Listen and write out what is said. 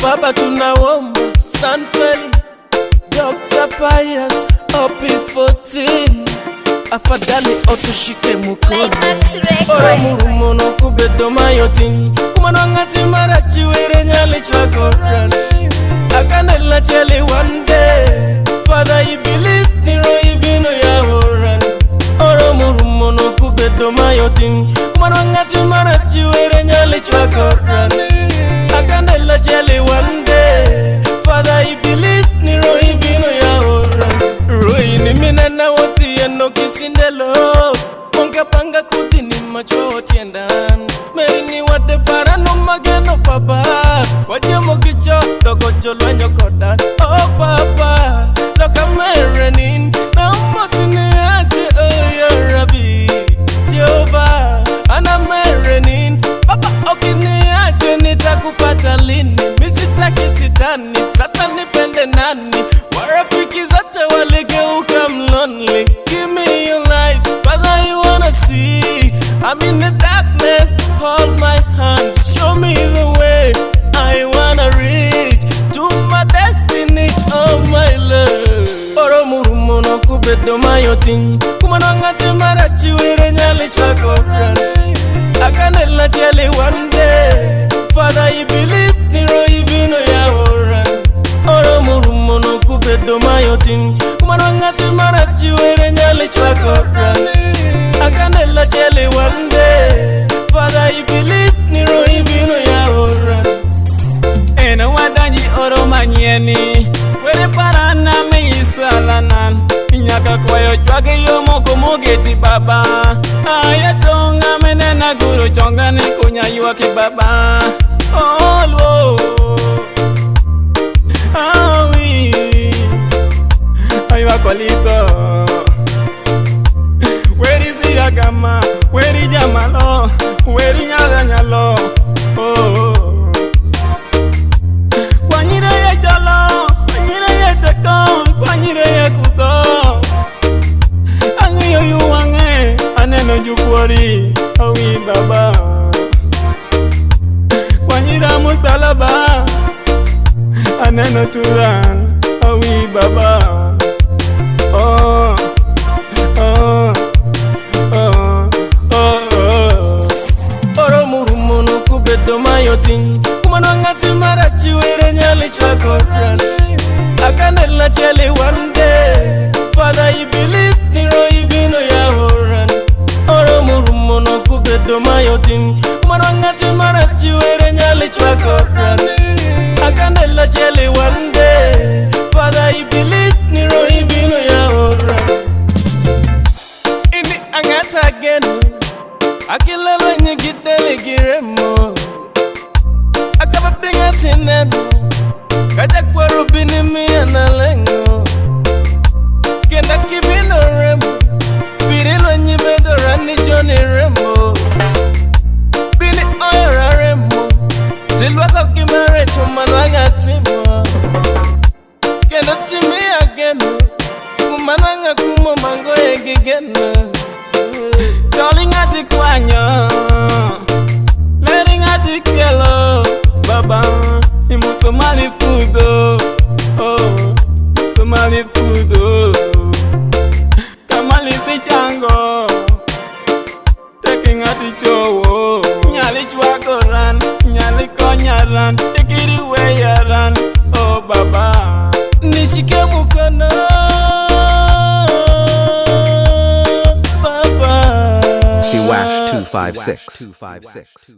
Baba tunaomba Sanfeli, Dr. Pius, OP14, afadhali otushike mkono. Ora murumono kubedo mayotin, kumano ngati marachi were nyali chwakorani. Akanela cheli one day, Father I believe niro ibino ya horan. Ora murumono kubedo mayotin, kumano ngati marachi were nyali chwakorani. Akanela cheli one day, Father I believe niro ibino ya horan. Roi ni minena woti eno kisindelo, Monga panga kudini macho otiendan. Meri ni wate parano mageno papa, Wache mogicho dogo jolo nyokodan. Oh papa, loka merenin, na umasini aje oh Rabbi Jehovah, ana merenin, Papa okini aje nitakupata lini. Misitaki sitani, sasa nipende nani? Warafiki zote waligeuka lonely. Give me your light, Father you wanna see. I'm in the darkness, hold my hand, show me the way. I wanna reach to my destiny, oh my love. Oro murumono kubedo mayotin, kumano ngati marachi were nyali chwakorani. Akanela cheli one day, Father I believe niro ibino ya horan. Oro murumono kubedo mayotin, kumano ngati marachi were nyali chwakorani. Akanela cheli one day, Father I believe niro ibino ya horan. Ena wadanyi oro manyeni, were parana me isalanan. Minyaka kwayo chwage yo moko mogeti baba. Ayatonga menena guru chonga ni kunya yuaki baba. Oh lo, ah oui, aywa kolito. Where is Iragama? Where is Jamalo? Where is Nyalo? Oh. Kwanyire ye jalo, kwanyire ye teko, kwanyire ye kuto. Angiyo yuwange, aneno jukwori, awi baba. Kwanyira musalaba, aneno turan, awi baba. Oh, oh, oh, oh, oh. Oro murumono kubedo mayotin, kumano ngati marachi were nyali chwakorani. Akanela cheli one day, Father I believe niro ibino ya horan. Oro murumono kubedo mayotin, kumano ngati marachi were nyali chwakorani. Akanela cheli one day, Father I believe niro ibino ya horan. Ini angata geno, akilalo nyigidele giremo. Akababinga tineno, kaja kwa rubini miya na lengo. Kenda kibino rembo, birilo nyimedo rani joni rembo. Bini oyora rembo, tilwako kimare chumanwanga timo. Kenda timi ageno, kumananga kumo mango egigeno. Darling ati kwanyo, letting ati kielo, baba. Imu Somali food oh, Somali food oh. Kamali tichango, taking ati chowo. Nyali chwakoran, nyali konyaran, take it away yaran, oh baba. Nishike mukono She Wash 256.